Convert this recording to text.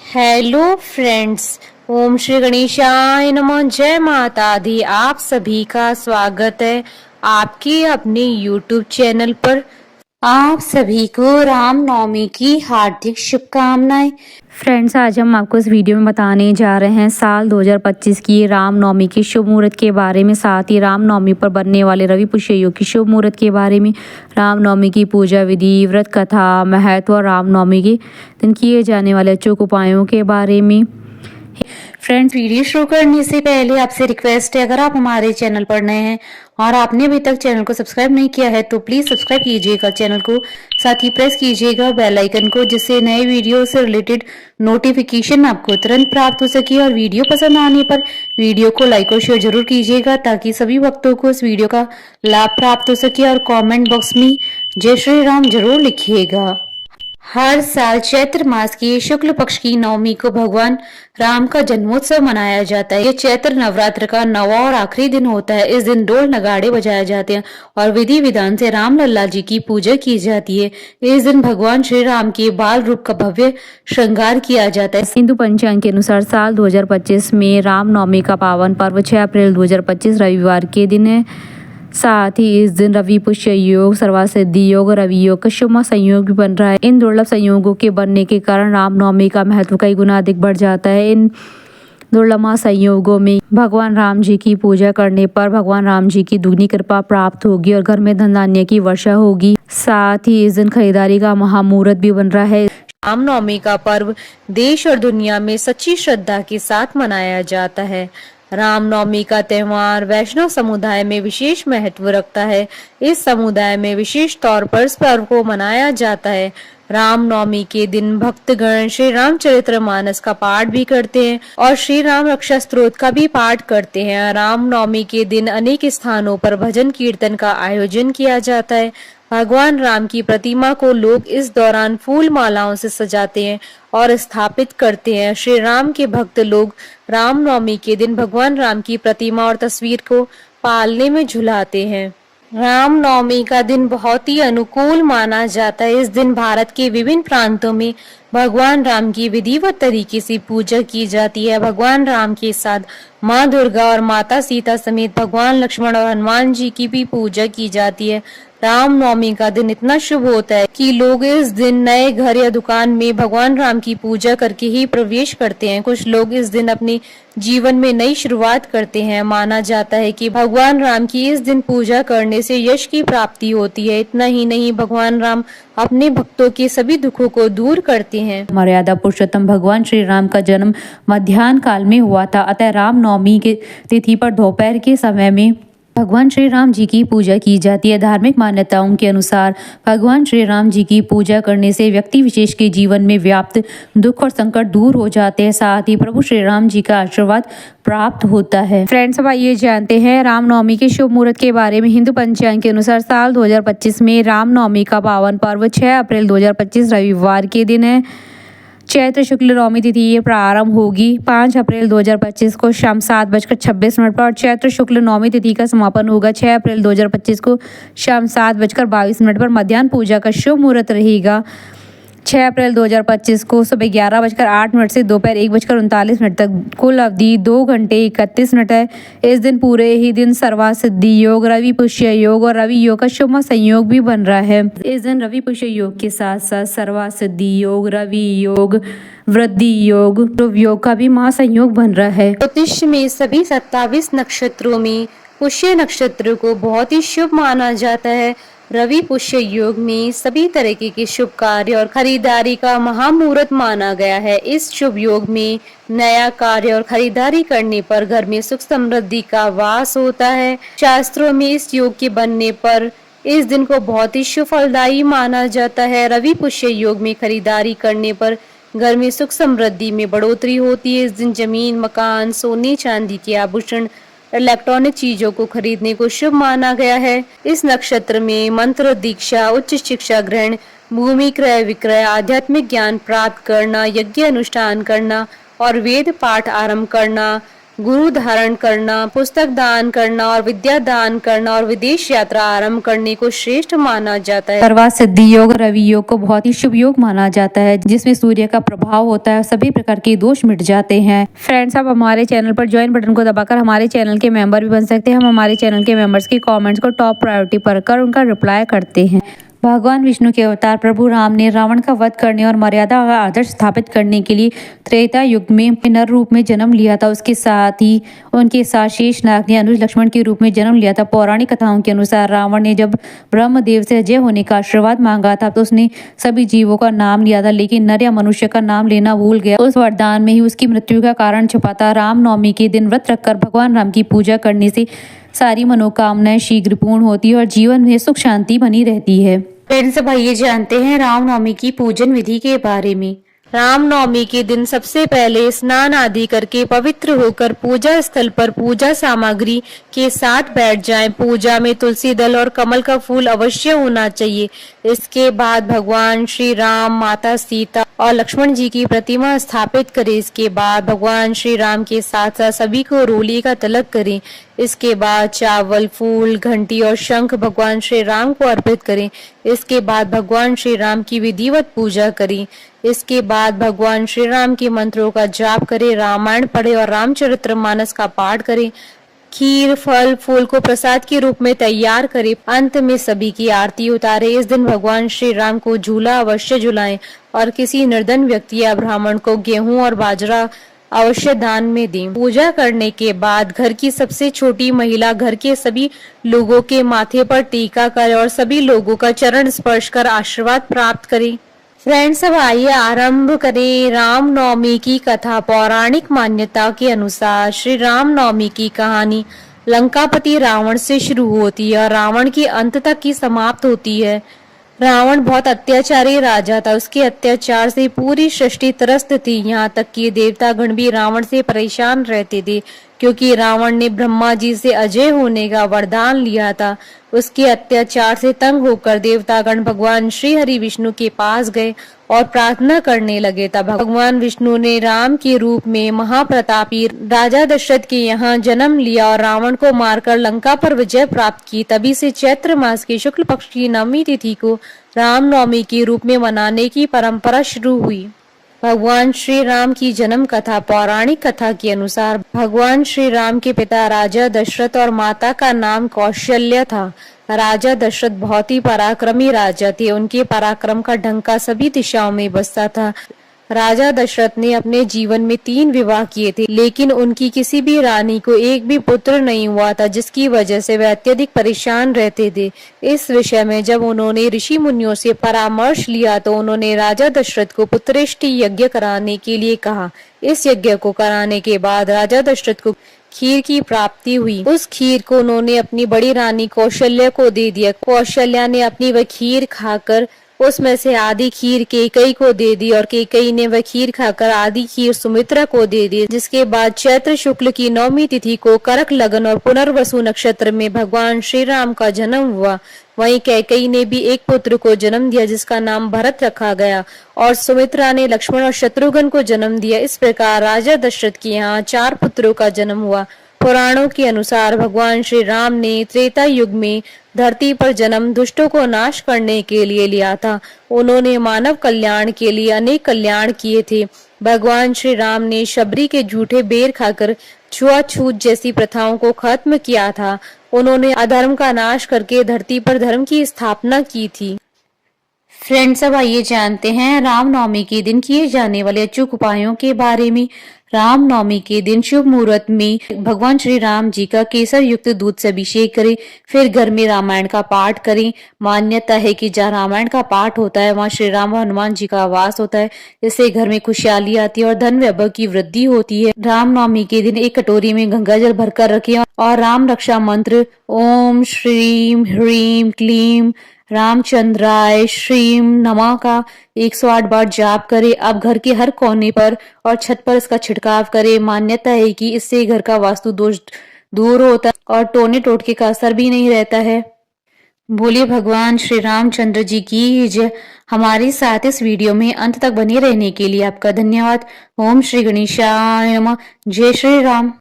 Hello friends, ओम श्री गणेशाय नमः। जय माता दी। आप सभी का स्वागत है आपके अपने यूट्यूब चैनल पर। आप सभी को रामनवमी की हार्दिक शुभकामनाएं। फ्रेंड्स, आज हम आपको इस वीडियो में बताने जा रहे हैं साल 2025 की रामनवमी के शुभ मुहूर्त के बारे में, साथ ही रामनवमी पर बनने वाले रवि पुष्य योग की शुभ मुहूर्त के बारे में, रामनवमी की पूजा विधि, व्रत कथा, महत्व और रामनवमी के दिन किए जाने वाले अचूक उपायों के बारे में। फ्रेंड्स, वीडियो शुरू करने से पहले आपसे रिक्वेस्ट है, अगर आप हमारे चैनल पर नए हैं और आपने अभी तक चैनल को सब्सक्राइब नहीं किया है तो प्लीज सब्सक्राइब कीजिएगा चैनल को, साथ ही प्रेस कीजिएगा बेल आइकन को, जिससे नए वीडियो से रिलेटेड नोटिफिकेशन आपको तुरंत प्राप्त हो सके। और वीडियो पसंद आने पर वीडियो को लाइक और शेयर जरूर कीजिएगा ताकि सभी भक्तों को इस वीडियो का लाभ प्राप्त हो सके। और कॉमेंट बॉक्स में जय श्री राम जरूर लिखिएगा। हर साल चैत्र मास की शुक्ल पक्ष की नवमी को भगवान राम का जन्मोत्सव मनाया जाता है। ये चैत्र नवरात्र का 9वां और आखिरी दिन होता है। इस दिन ढोल नगाड़े बजाए जाते हैं और विधि विधान से राम लल्ला जी की पूजा की जाती है। इस दिन भगवान श्री राम के बाल रूप का भव्य श्रृंगार किया जाता है। हिंदू पंचांग के अनुसार साल 2025 में रामनवमी का पावन पर्व 6 अप्रैल 2025 रविवार के दिन है। साथ ही इस दिन रवि पुष्य योग, सर्वासिद्धि योग, रवि योग का शुभ संयोग भी बन रहा है। इन दुर्लभ संयोगों के बनने के कारण रामनवमी का महत्व कई गुना अधिक बढ़ जाता है। इन दुर्लभ संयोगों में भगवान राम जी की पूजा करने पर भगवान राम जी की दुगनी कृपा प्राप्त होगी और घर में धन धान्य की वर्षा होगी। साथ ही इस दिन खरीदारी का महामुहूर्त भी बन रहा है। रामनवमी का पर्व देश और दुनिया में सच्ची श्रद्धा के साथ मनाया जाता है। रामनवमी का त्योहार वैष्णव समुदाय में विशेष महत्व रखता है। इस समुदाय में विशेष तौर पर इस पर्व को मनाया जाता है। रामनवमी के दिन भक्तगण श्री रामचरितमानस का पाठ भी करते हैं और श्री राम रक्षा स्तोत्र का भी पाठ करते हैं। रामनवमी के दिन अनेक स्थानों पर भजन कीर्तन का आयोजन किया जाता है। भगवान राम की प्रतिमा को लोग इस दौरान फूल मालाओं से सजाते हैं और स्थापित करते हैं। श्री राम के भक्त लोग रामनवमी के दिन भगवान राम की प्रतिमा और तस्वीर को पालने में झुलाते हैं। रामनवमी का दिन बहुत ही अनुकूल माना जाता है। इस दिन भारत के विभिन्न प्रांतों में भगवान राम की विधिवत तरीके से पूजा की जाती है। भगवान राम के साथ माँ दुर्गा और माता सीता समेत भगवान लक्ष्मण और हनुमान जी की भी पूजा की जाती है। रामनवमी का दिन इतना शुभ होता है कि लोग इस दिन नए घर या दुकान में भगवान राम की पूजा करके ही प्रवेश करते हैं। कुछ लोग इस दिन अपने जीवन में नई शुरुआत करते हैं। माना जाता है कि भगवान राम की इस दिन पूजा करने से यश की प्राप्ति होती है। इतना ही नहीं, भगवान राम अपने भक्तों के सभी दुखों को दूर करते हैं। मर्यादा पुरुषोत्तम भगवान श्री राम का जन्म मध्याह्न काल में हुआ था, अतः रामनवमी के तिथि पर दोपहर के समय में भगवान श्री राम जी की पूजा की जाती है। धार्मिक मान्यताओं के अनुसार भगवान श्री राम जी की पूजा करने से व्यक्ति विशेष के जीवन में व्याप्त दुख और संकट दूर हो जाते हैं। साथ ही प्रभु श्री राम जी का आशीर्वाद प्राप्त होता है। फ्रेंड्स, अब आइए जानते हैं रामनवमी के शुभ मुहूर्त के बारे में। हिंदू पंचांग के अनुसार साल 2025 में रामनवमी का पावन पर्व 6 अप्रैल 2025 रविवार के दिन है। चैत्र शुक्ल नवमी तिथि ये प्रारंभ होगी 5 अप्रैल 2025 को शाम 7:26 पर और चैत्र शुक्ल नवमी तिथि का समापन होगा 6 अप्रैल 2025 को शाम 7:22 पर। मध्याह्न पूजा का शुभ मुहूर्त रहेगा 6 अप्रैल 2025 को सुबह 11:08 से दोपहर 1:39 तक। कुल अवधि 2 घंटे 31 मिनट है। इस दिन पूरे ही दिन सर्वासिद्धि योग, रवि पुष्य योग और रवि योग का शुभ संयोग भी बन रहा है। इस दिन रवि पुष्य योग के साथ साथ सर्वासिद्धि योग, रवि योग, वृद्धि योग, ध्रुव योग का भी महासंयोग बन रहा है। ज्योतिष में सभी 27 नक्षत्रों में पुष्य नक्षत्र को बहुत ही शुभ माना जाता है। रवि पुष्य योग में सभी तरीके के शुभ कार्य और खरीदारी का महामुहूर्त माना गया है। इस शुभ योग में नया कार्य और खरीदारी करने पर घर में सुख समृद्धि का वास होता है। शास्त्रों में इस योग के बनने पर इस दिन को बहुत ही शुभ फलदायी माना जाता है। रवि पुष्य योग में खरीदारी करने पर घर में सुख समृद्धि में बढ़ोतरी होती है। इस दिन जमीन, मकान, सोने चांदी के आभूषण, इलेक्ट्रॉनिक चीजों को खरीदने को शुभ माना गया है। इस नक्षत्र में मंत्र दीक्षा, उच्च शिक्षा ग्रहण, भूमि क्रय विक्रय, आध्यात्मिक ज्ञान प्राप्त करना, यज्ञ अनुष्ठान करना और वेद पाठ आरंभ करना, गुरु धारण करना, पुस्तक दान करना और विद्या दान करना और विदेश यात्रा आरंभ करने को श्रेष्ठ माना जाता है। सर्वा सिद्धि योग, रवि योग को बहुत ही शुभ योग माना जाता है, जिसमें सूर्य का प्रभाव होता है, सभी प्रकार के दोष मिट जाते हैं। फ्रेंड्स, आप हमारे चैनल पर ज्वाइन बटन को दबाकर हमारे चैनल के मेंबर भी बन सकते हैं। हम हमारे चैनल के मेंबर्स के कमेंट्स को टॉप प्रायोरिटी पर कर उनका रिप्लाई करते हैं। भगवान विष्णु के अवतार प्रभु राम ने रावण का वध करने और मर्यादा और आदर्श स्थापित करने के लिए त्रेता युग में नर रूप में जन्म लिया था। उसके साथ ही उनके साथ शेषनाग ने अनुज लक्ष्मण के रूप में जन्म लिया था। पौराणिक कथाओं के अनुसार रावण ने जब ब्रह्मदेव से अजय होने का आशीर्वाद मांगा था तो उसने सभी जीवों का नाम लिया था, लेकिन नर या मनुष्य का नाम लेना भूल गया। उस वरदान में ही उसकी मृत्यु का कारण छुपा था। रामनवमी के दिन व्रत रखकर भगवान राम की पूजा करने से सारी मनोकामनाएं शीघ्र पूर्ण होती है और जीवन में सुख शांति बनी रहती है। फ्रेंड्स, अब आइए जानते हैं रामनवमी की पूजन विधि के बारे में। रामनवमी के दिन सबसे पहले स्नान आदि करके पवित्र होकर पूजा स्थल पर पूजा सामग्री के साथ बैठ जाएं। पूजा में तुलसी दल और कमल का फूल अवश्य होना चाहिए। इसके बाद भगवान श्री राम, माता सीता और लक्ष्मण जी की प्रतिमा स्थापित करें। इसके बाद भगवान श्री राम के साथ साथ सभी को रोली का तिलक करें। इसके बाद चावल, फूल, घंटी और शंख भगवान श्री राम को अर्पित करें। इसके बाद भगवान श्री राम की विधिवत पूजा करें। इसके बाद भगवान श्री राम के मंत्रों का जाप करें, रामायण पढ़े और रामचरितमानस का पाठ करें। खीर, फल, फूल को प्रसाद के रूप में तैयार करें। अंत में सभी की आरती उतारे। इस दिन भगवान श्री राम को झूला अवश्य झुलाएं और किसी निर्धन व्यक्ति या ब्राह्मण को गेहूं और बाजरा अवश्य दान में दें। पूजा करने के बाद घर की सबसे छोटी महिला घर के सभी लोगों के माथे पर टीका करे और सभी लोगों का चरण स्पर्श कर आशीर्वाद प्राप्त करें। फ्रेंड्स, अब आइए आरंभ करें रामनवमी की कथा। पौराणिक मान्यता के अनुसार श्री रामनवमी की कहानी लंकापति रावण से शुरू होती है और रावण के अंत तक की समाप्त होती है। रावण बहुत अत्याचारी राजा था। उसके अत्याचार से पूरी सृष्टि त्रस्त थी। यहाँ तक कि देवतागण भी रावण से परेशान रहते थे, क्योंकि रावण ने ब्रह्मा जी से अजय होने का वरदान लिया था। उसके अत्याचार से तंग होकर देवतागण भगवान श्री हरि विष्णु के पास गए और प्रार्थना करने लगे। तब भगवान विष्णु ने राम के रूप में महाप्रतापी राजा दशरथ के यहाँ जन्म लिया और रावण को मारकर लंका पर विजय प्राप्त की। तभी से चैत्र मास की शुक्ल पक्ष की नवमी तिथि को रामनवमी के रूप में मनाने की परंपरा शुरू हुई। भगवान श्री राम की जन्म कथा। पौराणिक कथा के अनुसार भगवान श्री राम के पिता राजा दशरथ और माता का नाम कौशल्या था। राजा दशरथ बहुत ही पराक्रमी राजा थे। उनके पराक्रम का डंका सभी दिशाओं में बजता था। राजा दशरथ ने अपने जीवन में 3 विवाह किए थे, लेकिन उनकी किसी भी रानी को एक भी पुत्र नहीं हुआ था, जिसकी वजह से वे अत्यधिक परेशान रहते थे। इस विषय में जब उन्होंने ऋषि मुनियों से परामर्श लिया तो उन्होंने राजा दशरथ को पुत्रेष्टि यज्ञ कराने के लिए कहा। इस यज्ञ को कराने के बाद राजा दशरथ को खीर की प्राप्ति हुई। उस खीर को उन्होंने अपनी बड़ी रानी कौशल्या को दे दिया। कौशल्या ने अपनी वह खीर खाकर उसमें से आधी खीर कैकेयी को दे दी और कैकेयी ने वह खीर खाकर आधी खीर सुमित्रा को दे दी। जिसके बाद चैत्र शुक्ल की नवमी तिथि को करक लगन और पुनर्वसु नक्षत्र में भगवान श्री राम का जन्म हुआ। वहीं कैकेयी ने भी एक पुत्र को जन्म दिया, जिसका नाम भरत रखा गया, और सुमित्रा ने लक्ष्मण और शत्रुघ्न को जन्म दिया। इस प्रकार राजा दशरथ के यहाँ 4 पुत्रों का जन्म हुआ। पुराणों के अनुसार भगवान श्री राम ने त्रेता युग में धरती पर जन्म दुष्टों को नाश करने के लिए लिया था। उन्होंने मानव कल्याण के लिए अनेक कल्याण किए थे। भगवान श्री राम ने शबरी के झूठे बेर खाकर छुआछूत जैसी प्रथाओं को खत्म किया था। उन्होंने अधर्म का नाश करके धरती पर धर्म की स्थापना की थी। फ्रेंड्स, अब आइए जानते हैं रामनवमी के दिन किए जाने वाले अचूक उपायों के बारे में। रामनवमी के दिन शुभ मुहूर्त में भगवान श्री राम जी का केसर युक्त दूध से अभिषेक करें। फिर घर में रामायण का पाठ करें। मान्यता है कि जहाँ रामायण का पाठ होता है वहाँ श्री राम और हनुमान जी का वास होता है। इससे घर में खुशहाली आती है और धन वैभव की वृद्धि होती है। रामनवमी के दिन एक कटोरी में गंगा जल भरकर रखें और राम रक्षा मंत्र ओम श्रीम ह्रीम क्लीम रामचंद्राय श्रीम नमः का 108 बार जाप करें। अब घर के हर कोने पर और छत पर इसका छिड़काव करें। मान्यता है कि इससे घर का वास्तु दोष दूर होता है और टोने टोटके का असर भी नहीं रहता है। बोलिए भगवान श्री रामचंद्र जी की जय। हमारे साथ इस वीडियो में अंत तक बने रहने के लिए आपका धन्यवाद। ओम श्री गणेशाय नमः। जय श्री राम।